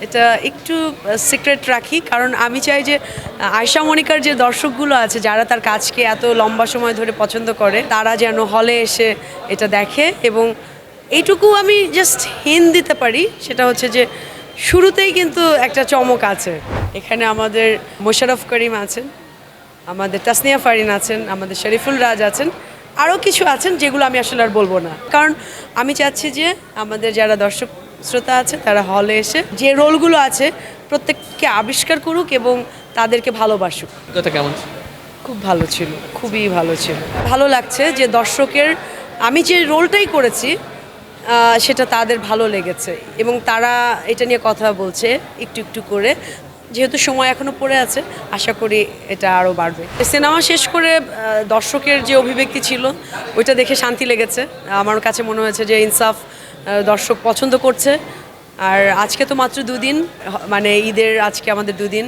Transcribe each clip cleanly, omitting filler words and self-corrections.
এটা একটু সিক্রেট রাখি, কারণ আমি চাই যে আয়শা মনিকার যে দর্শকগুলো আছে যারা তার কাজকে এত লম্বা সময় ধরে পছন্দ করে তারা যেন হলে এসে এটা দেখে। এবং এইটুকু আমি জাস্ট হিন্ট দিতে পারি, সেটা হচ্ছে যে শুরুতেই কিন্তু একটা চমক আছে। এখানে আমাদের মোশাররফ করিম আছেন, আমাদের তাসনিয়া ফারিন আছেন, আমাদের শরীফুল রাজ আছেন, আরও কিছু আছেন যেগুলো আমি আসলে আর বলবো না, কারণ আমি চাচ্ছি যে আমাদের যারা দর্শক শ্রোতা আছে তারা হলে এসে যে রোলগুলো আছে প্রত্যেককে আবিষ্কার করুক এবং তাদেরকে ভালোবাসুক। কথা কেমন ছিল? খুব ভালো ছিল, খুবই ভালো ছিল। ভালো লাগছে যে দর্শকের আমি যে রোলটাই করেছি সেটা তাদের ভালো লেগেছে এবং তারা এটা নিয়ে কথা বলছে একটু একটু করে। যেহেতু সময় এখনও পড়ে আছে, আশা করি এটা আরও বাড়বে। সিনেমা শেষ করে দর্শকের যে অভিব্যক্তি ছিল ওইটা দেখে শান্তি লেগেছে। আমার কাছে মনে হয়েছে যে ইনসাফ দর্শক পছন্দ করছে। আর আজকে তো মাত্র দুদিন, মানে ঈদের আজকে আমাদের দুদিন,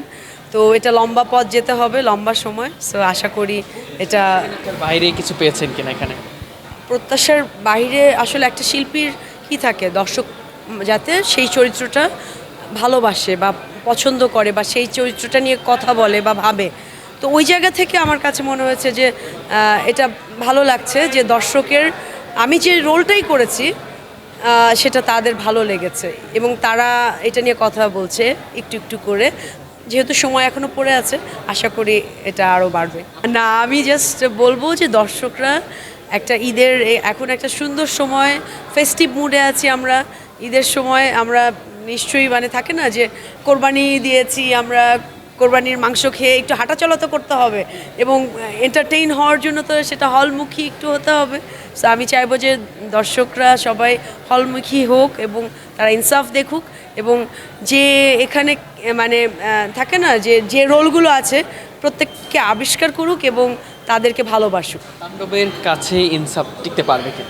তো এটা লম্বা পথ যেতে হবে, লম্বা সময়। সো আশা করি এটা বাইরে কিছু পেয়েছেন কিনা এখানে? প্রত্যাশার বাইরে আসলে একটা শিল্পীর কি থাকে, দর্শক যাতে সেই চরিত্রটা ভালোবাসে বা পছন্দ করে বা সেই চরিত্রটা নিয়ে কথা বলে বা ভাবে, তো ওই জায়গা থেকে আমার কাছে মনে হয়েছে যে এটা ভালো লাগছে যে দর্শকের আমি যে রোলটাই করেছি সেটা তাদের ভালো লেগেছে এবং তারা এটা নিয়ে কথা বলছে একটু একটু করে। যেহেতু সময় এখনও পড়ে আছে, আশা করি এটা আরও বাড়বে। না, আমি জাস্ট বলবো যে দর্শকরা একটা ঈদের এখন একটা সুন্দর সময়, ফেস্টিভ মুডে আছি আমরা। ঈদের সময় আমরা নিশ্চয়ই মানে থাকে না যে কোরবানি দিয়েছি আমরা, কোরবানির মাংস খেয়ে একটু হাঁটাচলা তো করতে হবে এবং এন্টারটেইন হওয়ার জন্য তো সেটা হলমুখী একটু হতে হবে। সো আমি চাইবো যে দর্শকরা সবাই হলমুখী হোক এবং তারা ইনসাফ দেখুক এবং যে এখানে মানে থাকে না যে যে রোলগুলো আছে প্রত্যেককে আবিষ্কার করুক এবং তাদেরকে ভালোবাসুক। তাণ্ডবের কাছে ইনসাফ টিকতে পারবে কি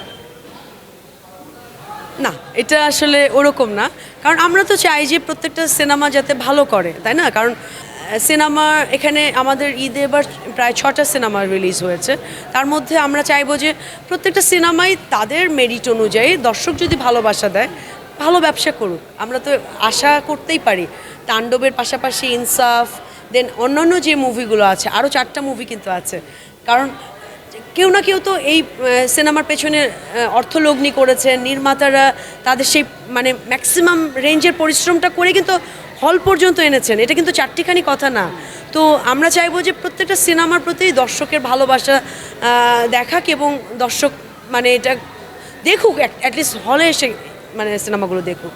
না, এটা আসলে ওরকম না, কারণ আমরা তো চাই যে প্রত্যেকটা সিনেমা যাতে ভালো করে, তাই না? কারণ সিনেমা এখানে আমাদের ঈদে এবার প্রায় 6টা সিনেমা রিলিজ হয়েছে। তার মধ্যে আমরা চাইবো যে প্রত্যেকটা সিনেমাই তাদের মেরিট অনুযায়ী দর্শক যদি ভালোবাসা দেয়, ভালো ব্যবসা করুক। আমরা তো আশা করতেই পারি তাণ্ডবের পাশাপাশি ইনসাফ, দেন অন্যান্য যে মুভিগুলো আছে, আরও 4টা মুভি কিন্তু আছে, কারণ কেউ না কেউ তো এই সিনেমার পেছনে অর্থলগ্নি করেছেন। নির্মাতারা তাদের সেই মানে ম্যাক্সিমাম রেঞ্জের পরিশ্রমটা করে কিন্তু হল পর্যন্ত এনেছেন। এটা কিন্তু চারটিখানি কথা না। তো আমরা চাইবো যে প্রত্যেকটা সিনেমার প্রতি দর্শকের ভালোবাসা দেখাক এবং দর্শক মানে এটা দেখুক, অ্যাটলিস্ট হলে এসে মানে সিনেমাগুলো দেখুক।